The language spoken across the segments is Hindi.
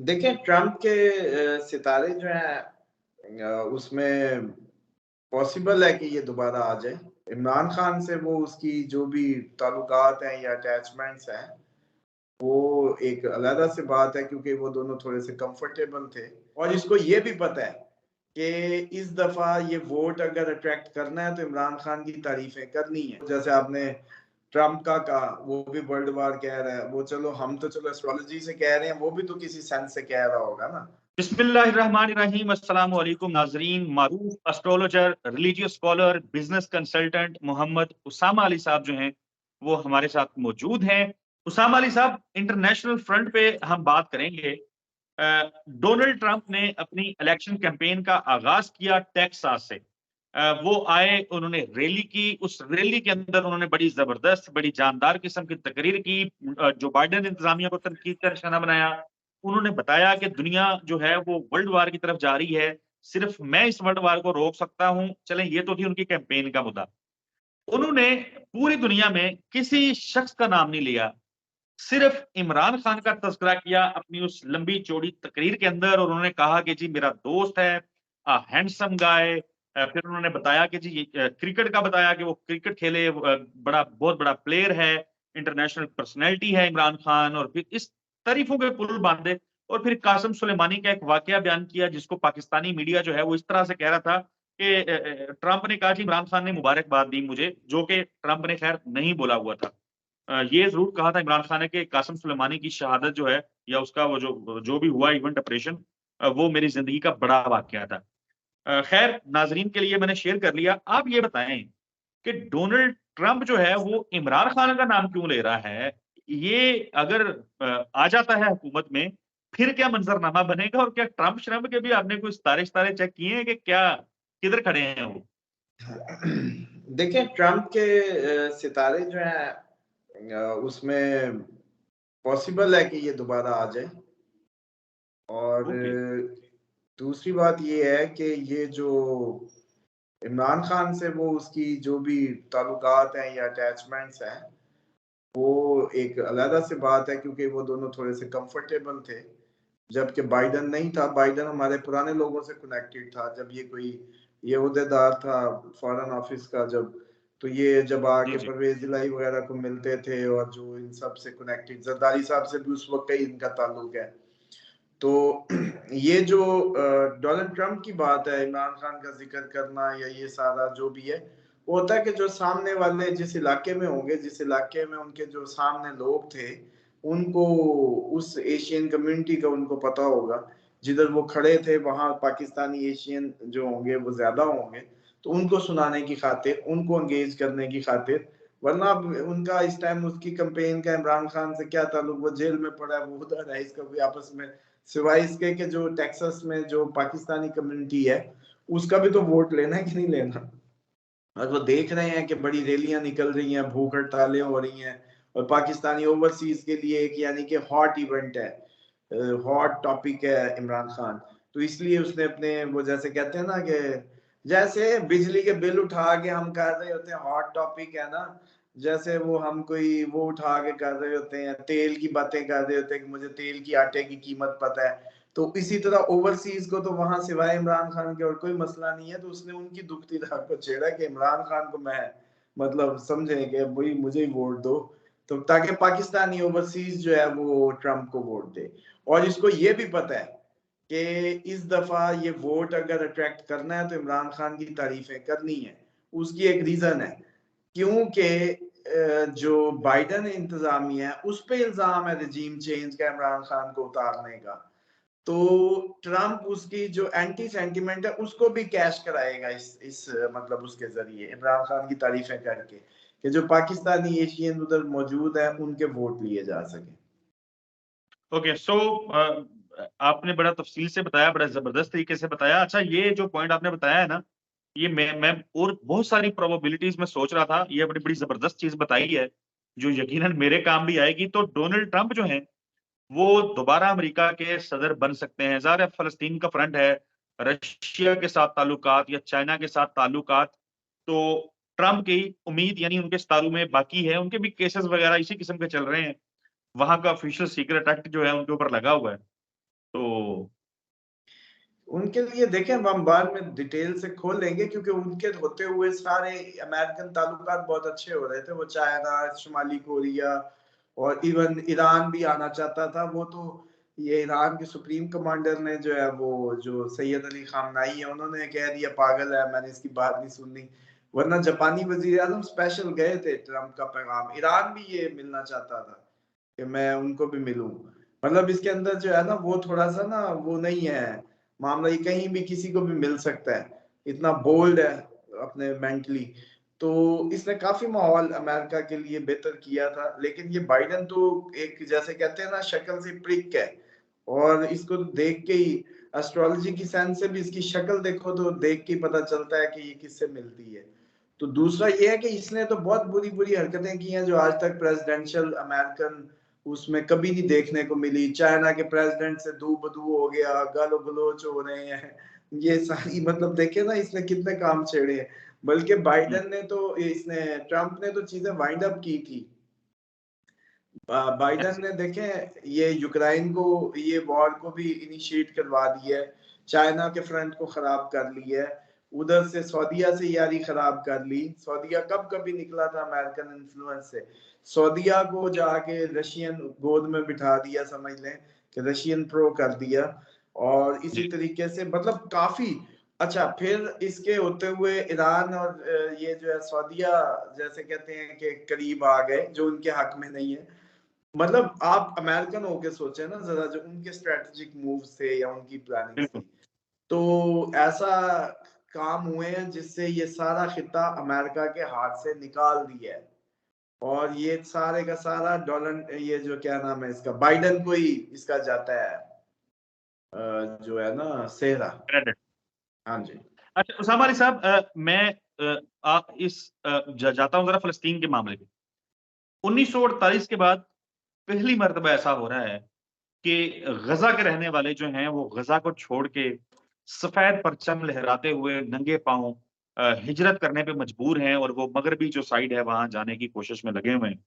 देखिए ट्रम्प के सितारे जो हैं उसमें पॉसिबल है कि ये दोबारा आ जाए। इमरान खान से वो उसकी जो भी ताल्लुकात हैं या अटैचमेंट्स हैं, वो एक अलग सी बात है क्योंकि वो दोनों थोड़े से कंफर्टेबल थे और इसको ये भी पता है कि इस दफा ये वोट अगर अट्रैक्ट करना है तो इमरान खान की तारीफें करनी है। जैसे आपने ट्रम्प का कहा, वो भी वर्ल्ड वार कह रहा है, वो चलो हम तो चलो एस्ट्रोलॉजी से कह रहे हैं, वो भी तो किसी सेंस से कह रहा होगा ना। बिस्मिल्लाहिर्रहमानिर्रहीम, अस्सलाम वालेकुम नाजरीन। मारूफ astrologer, religious scholar, business consultant Mohammad Usama Ali साहब जो हैं वो हमारे साथ मौजूद हैं। उसामा अली साहब, इंटरनेशनल फ्रंट पे हम बात करेंगे। डोनाल्ड ट्रंप ने अपनी इलेक्शन कैंपेन का आगाज किया टेक्सास से। वो आए, उन्होंने रैली की। उस रैली के अंदर उन्होंने बड़ी जबरदस्त, बड़ी जानदार किस्म की तकरीर की। जो बाइडेन इंतजामिया को तनकीद का निशाना बनाया। उन्होंने बताया कि दुनिया जो है वो वर्ल्ड वार की तरफ जा रही है, सिर्फ मैं इस वर्ल्ड वार को रोक सकता हूं। चलें, ये तो थी उनकी कैंपेन का मुद्दा। उन्होंने पूरी दुनिया में किसी शख्स का नाम नहीं लिया, सिर्फ इमरान खान का तज़किरा किया अपनी उस लंबी चौड़ी तकरीर के अंदर। और उन्होंने कहा कि जी मेरा दोस्त है, हैंडसम गाय। फिर उन्होंने बताया कि जी क्रिकेट का बताया कि वो क्रिकेट खेले, बड़ा बहुत बड़ा प्लेयर है, इंटरनेशनल पर्सनैलिटी है इमरान खान। और फिर इस तारीफों के पुल बांधे। और फिर कासिम सुलेमानी का एक वाकया बयान किया, जिसको पाकिस्तानी मीडिया जो है वो इस तरह से कह रहा था कि ट्रंप ने कहा कि इमरान खान ने मुबारकबाद दी मुझे, जो कि ट्रंप ने खैर नहीं बोला हुआ था। ये ज़रूर कहा था इमरान खान ने कि कासिम सुलेमानी की शहादत जो है, या उसका वो जो जो भी हुआ इवेंट ऑपरेशन, वो मेरी ज़िंदगी का बड़ा वाक़या था। ख़ैर नाज़रीन के लिए मैंने शेयर कर लिया। आप ये बताएँ कि डोनाल्ड ट्रंप जो है वो इमरान खान का नाम क्यों ले रहा है? ये अगर आ जाता है हुकूमत में, फिर क्या मंज़रनामा बनेगा? और क्या ट्रंप-श्रंप के भी आपने कोई सितारे-सितारे चेक किए हैं कि क्या किधर खड़े हैं वो? देखिए ट्रम्प के सितारे जो हैं उसमें पॉसिबल है कि ये दोबारा आ जाए। और ओके। दूसरी बात ये है कि ये जो इमरान खान से वो उसकी जो भी ताल्लुकात हैं या अटैचमेंट्स हैं, वो एक अलग सी बात है क्योंकि वो दोनों थोड़े से कंफर्टेबल थे। जबकि बाइडेन नहीं था, बाइडेन हमारे पुराने लोगों से कनेक्टेड था। जब ये कोई ये ओहदेदार था फॉरेन ऑफिस का, तो ये जब जी, आके जी। परवेज इलाही वगैरह को मिलते थे और जो इन सब से कनेक्टेड, जरदारी साहब से भी उस वक्त ही इनका ताल्लुक है। तो ये जो डोनाल्ड ट्रंप की बात है, इमरान खान का जिक्र करना या ये सारा जो भी है, वो होता है कि जो सामने वाले जिस इलाके में होंगे, जिस इलाके में उनके जो सामने लोग थे, उनको उस एशियन कम्युनिटी का उनको पता होगा। जिधर वो खड़े थे वहां पाकिस्तानी एशियन जो होंगे वो ज्यादा होंगे, तो उनको सुनाने की खातिर, उनको एंगेज करने की खातिर। वरना उनका इस टाइम उसकी कैंपेन का इमरान खान से क्या ताल्लुक? वो जेल में पड़ा है, वो उधर है, इसका कोई आपस में सिवाय इसके कि जो टेक्सास में जो पाकिस्तानी कम्युनिटी है, उसका भी तो वोट लेना है कि नहीं लेना। और वो देख रहे हैं कि बड़ी रैलियां निकल रही हैं, भूख हड़तालें हो रही हैं, और पाकिस्तानी ओवरसीज के लिए एक यानी कि हॉट इवेंट है, हॉट टॉपिक है इमरान खान। तो इसलिए उसने अपने वो जैसे कहते हैं ना कि जैसे बिजली के बिल उठा के हम कर रहे होते हैं, हॉट टॉपिक है ना, जैसे वो हम कोई वो उठा के कर रहे होते हैं, तेल की बातें कर रहे होते हैं कि मुझे तेल की आटे की कीमत पता है। तो इसी तरह ओवरसीज को तो वहां सिवाय इमरान खान के और कोई मसला नहीं है, तो उसने उनकी दुखती राह को छेड़ा कि इमरान खान को मैं मतलब समझे कि भाई मुझे ही वोट दो, तो ताकि पाकिस्तानी ओवरसीज जो है वो ट्रंप को वोट दे। और इसको ये भी पता है कि इस दफा ये वोट अगर अट्रैक्ट करना है तो इमरान खान की तारीफें करनी है। उसकी एक रीजन है, क्योंकि जो बाइडन इंतजामिया है उस पे इल्जाम है रजीम चेंज का, इमरान खान को उतारने का। तो ट्रंप उसकी जो एंटी सेंटिमेंट है उसको भी कैश कराएगा इस मतलब उसके जरिए इमरान खान की तारीफें करके, कि जो पाकिस्तानी एशियन उधर मौजूद है उनके वोट लिए जा सके। ओके, सो आपने बड़ा तफसील से बताया, बड़ा जबरदस्त तरीके से बताया। अच्छा, ये जो पॉइंट आपने बताया है ना, ये मैं और बहुत सारी प्रोबेबिलिटीज में सोच रहा था। ये बड़ी बड़ी जबरदस्त चीज बताई है, जो यकीनन मेरे काम भी आएगी। तो डोनाल्ड ट्रंप जो है वो दोबारा अमेरिका के सदर बन सकते हैं। ज़ाहिर है फलस्तीन का फ्रंट है, रशिया के साथ ताल्लुकात या चाइना के साथ ताल्लुकात। तो ट्रंप की उम्मीद यानी उनके सितारों में बाकी है, उनके भी केसेस वगैरह इसी किस्म के चल रहे हैं। वहाँ का ऑफिशियल सीक्रेट एक्ट जो है उनके ऊपर लगा हुआ है। तो उनके लिए देखें, हम बाद में डिटेल से खोल लेंगे, क्योंकि उनके होते हुए सारे अमेरिकन ताल्लुकात बहुत अच्छे हो रहे थे। वो चाइना, शुमाली कोरिया और इवन ईरान भी आना चाहता था। वो तो ये ईरान के सुप्रीम कमांडर ने जो है, वो जो सैयद अली खामनाई है, उन्होंने कह दिया पागल है, मैंने इसकी बात नहीं सुननी। वरना जापानी वजीर आजम स्पेशल गए थे ट्रम्प का पैगाम। ईरान भी ये मिलना चाहता था कि मैं उनको भी मिलूं। मतलब इसके अंदर जो है ना, वो थोड़ा सा ना वो नहीं है मामला, ये कहीं भी किसी को भी मिल सकता है, इतना बोल्ड है अपने मेंटली। तो इसने काफी माहौल अमेरिका के लिए बेहतर किया था। लेकिन ये बाइडन तो एक, जैसे कहते हैं ना, शक्ल से प्रिक है। और इसको देख के ही, एस्ट्रोलॉजी की सेंस से भी इसकी शक्ल देखो तो देख के ही पता चलता है कि ये किससे मिलती है। तो दूसरा ये है कि इसने तो बहुत बुरी बुरी हरकतें की हैं जो आज तक प्रेसिडेंशियल अमेरिकन उसमें कभी नहीं देखने को मिली। चाइना के प्रेसिडेंट से दू बदू हो गया, गालो गलोच हो रहे हैं, ये सारी, मतलब देखे ना इसने कितने काम छेड़े हैं। बल्कि बाइडन ने तो, इसने ट्रम्प ने तो चीजें वाइंड अप की थी। बाइडन ने देखे ये यूक्रेन को, ये वॉर को भी इनिशिएट करवा दी है, चाइना के फ्रंट को खराब कर ली है, उधर से सऊदीया से यारी खराब कर ली। सऊदीया कब कभी निकला था अमेरिकन इन्फ्लुएंस से, सऊदीया को जाके रशियन गोद में बिठा दिया, समझ लें कि रशियन प्रो कर दिया। और इसी जी तरीके से मतलब काफी अच्छा। फिर इसके होते हुए ईरान और ये जो है सऊदीया, जैसे कहते हैं कि करीब आ गए, जो उनके हक में नहीं है। मतलब आप अमेरिकन होके सोचे ना जरा, जो उनके स्ट्रेटेजिक मूव्स थे या उनकी प्लानिंग्स बिल्कुल। थी, तो ऐसा काम हुए हैं जिससे ये सारा खिता अमेरिका के हाथ से निकाल दिया है। और ये सारे का सारा डोनाल्ड, ये जो क्या नाम है इसका, बाइडन को ही इसका जाता है, जो है ना सेहरा। क्रेडिट। हाँ जी। अच्छा उसामा अली साहब, मैं जाता हूँ जरा फलस्तीन के मामले में। 1948 के बाद पहली मर्तबा ऐसा हो रहा है कि गजा के रहने वाले जो हैं वो गजा को छोड़ के सफेद परचम लहराते हुए नंगे पांव हिजरत करने पे मजबूर हैं, और वो मगरबी जो साइड है वहां जाने की कोशिश में लगे हुए हैं।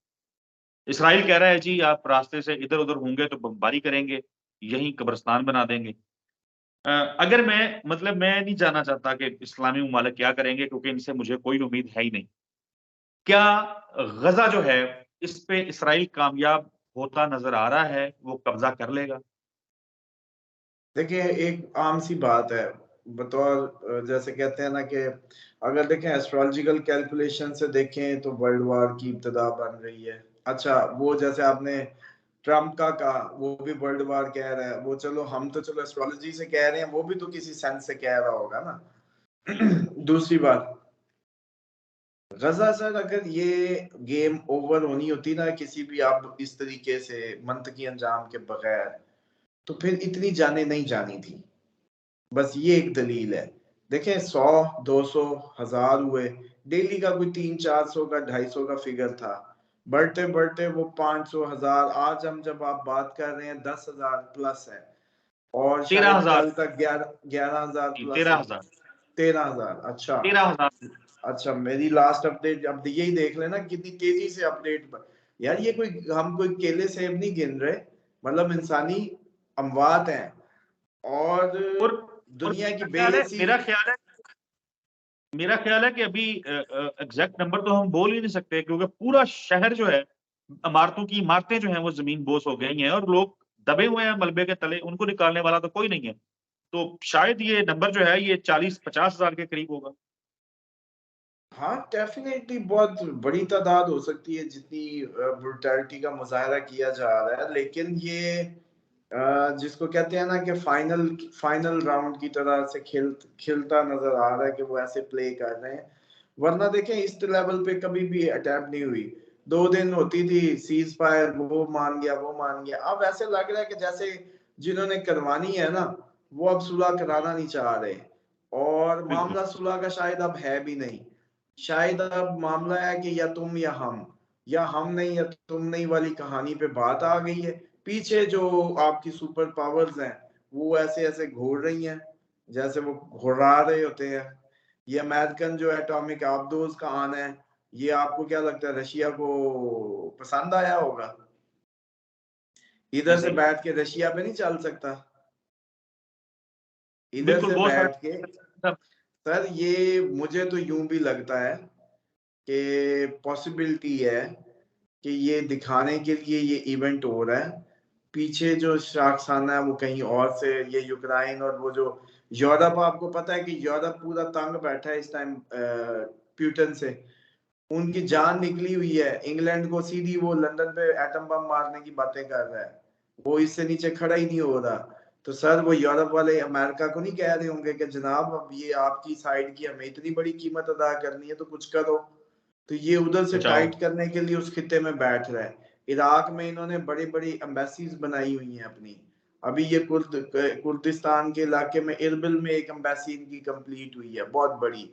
इसराइल कह रहा है जी आप रास्ते से इधर उधर होंगे तो बमबारी करेंगे, यहीं कब्रिस्तान बना देंगे। अगर मैं, मतलब मैं नहीं जानना चाहता कि इस्लामी ममालिक क्या करेंगे, क्योंकि इनसे मुझे कोई उम्मीद है ही नहीं। क्या गजा जो है इस पे इसराइल कामयाब होता नजर आ रहा है, वो कब्जा कर लेगा? देखिए, एक आम सी बात है, बतौर जैसे कहते हैं ना कि अगर देखें एस्ट्रोलॉजिकल कैलकुलेशन से देखें तो वर्ल्ड वॉर की इब्तिदा बन रही है। अच्छा, वो जैसे आपने ट्रम्प का कहा, वो भी वर्ल्ड वॉर कह रहा है, वो चलो हम तो चलो एस्ट्रोलॉजी से कह रहे हैं, वो भी तो किसी सेंस से कह रहा होगा ना। दूसरी बात, गजा सर, अगर ये गेम ओवर होनी होती ना किसी भी, आप इस तरीके से मंतकी अंजाम के बगैर, तो फिर इतनी जाने नहीं जानी थी। बस ये एक दलील है। देखें, 100, 200, 1000 हुए, डेली का कोई 300-400 का, 250 का फिगर था। बढ़ते बढ़ते वो 500, 1000, आज हम जब आप बात कर रहे हैं 10,000 प्लस है। और तेरह शायद हजार कल तक 11,000 प्लस तेरह है। हजार 13,000। अच्छा। 13,000। अच्छा, मेरी लास्ट अपडेट अब यही देख लेना कितनी तेजी से अपडेट यार, ये कोई, हम कोई केले सेब नहीं गिन रहे, मतलब इंसानी अमवात हैं। और और दुनिया की मेरा ख्याल है बेहिसी। मेरा ख्याल है मेरा ख्याल है कि अभी एग्जैक्ट नंबर तो हम बोल ही नहीं सकते, क्योंकि पूरा शहर जो है, इमारतों की इमारतें जो हैं वो जमीन बोस हो गई हैं, और लोग दबे हुए हैं मलबे के तले, उनको निकालने वाला तो कोई नहीं है। तो शायद ये नंबर जो है ये 40-50 हजार के करीब होगा। हाँ, डेफिनेटली बहुत बड़ी तादाद हो सकती है जितनी ब्रुटैलिटी का मुजाहरा किया जा रहा है। लेकिन ये जिसको कहते हैं ना कि फाइनल फाइनल राउंड की तरह से खिलता नजर आ रहा है कि वो ऐसे प्ले कर रहे हैं। वरना देखें, इस लेवल पे कभी भी अटैम्प्ट नहीं हुई। 2 दिन होती थी सीज फायर, वो मान गया, वो मान गया। अब ऐसे लग रहा है कि जैसे जिन्होंने करवानी है ना, वो अब सुलह कराना नहीं चाह रहे। और बिल्कुल। मामला सुलह का शायद अब है भी नहीं। शायद अब मामला है कि या तुम या हम नहीं या तुम नहीं वाली कहानी पे बात आ गई है। पीछे जो आपकी सुपर पावर्स हैं, वो ऐसे ऐसे घूर रही हैं, जैसे वो घुरा रहे होते हैं। ये अमेरिकन जो एटॉमिक आबदोज का आना है, ये आपको क्या लगता है रशिया को पसंद आया होगा? इधर से नहीं। बैठ के रशिया पे नहीं चल सकता। इधर बिल्कुल से बहुत बैठ के। सारा सर ये मुझे तो यूं भी लगता है कि पॉसिबिलिटी है कि ये दिखाने के लिए ये इवेंट हो रहा है, पीछे जो शाखसाना है वो कहीं और से, ये यूक्रेन और वो जो यूरोप, आपको पता है कि यूरोप पूरा तंग बैठा है इस टाइम प्यूटन से, उनकी जान निकली हुई है। इंग्लैंड को सीधी वो लंदन पे एटम बम मारने की बातें कर रहा है, वो इससे नीचे खड़ा ही नहीं हो रहा। तो सर वो यूरोप वाले अमेरिका को नहीं कह रहे होंगे कि जनाब अब ये आपकी साइड की हमें इतनी बड़ी कीमत अदा करनी है तो कुछ करो। तो ये उधर से बचाओ। टाइट करने के लिए उस खित्ते में बैठ रहा है। इराक में इन्होंने बड़ी बड़ी एम्बेसीज बनाई हुई हैं अपनी। अभी ये कुर्दिस्तान के इलाके में इरबिल में एक एम्बेसी इनकी कंप्लीट हुई है बहुत बड़ी।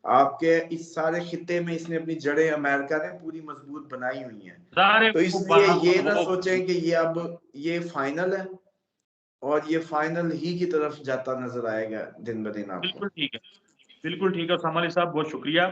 आपके इस सारे खित्ते में इसने अपनी जड़ें अमेरिका ने पूरी मजबूत बनाई हुई हैं। ज़ाहिर है तो वो इसलिए ये ना वो सोचें कि ये अब ये फाइनल है और ये फाइनल ही की तरफ जाता नजर आएगा दिन ब दिन आपको। बिल्कुल ठीक है। बिल्कुल ठीक है उसामा अली साहब, बहुत शुक्रिया।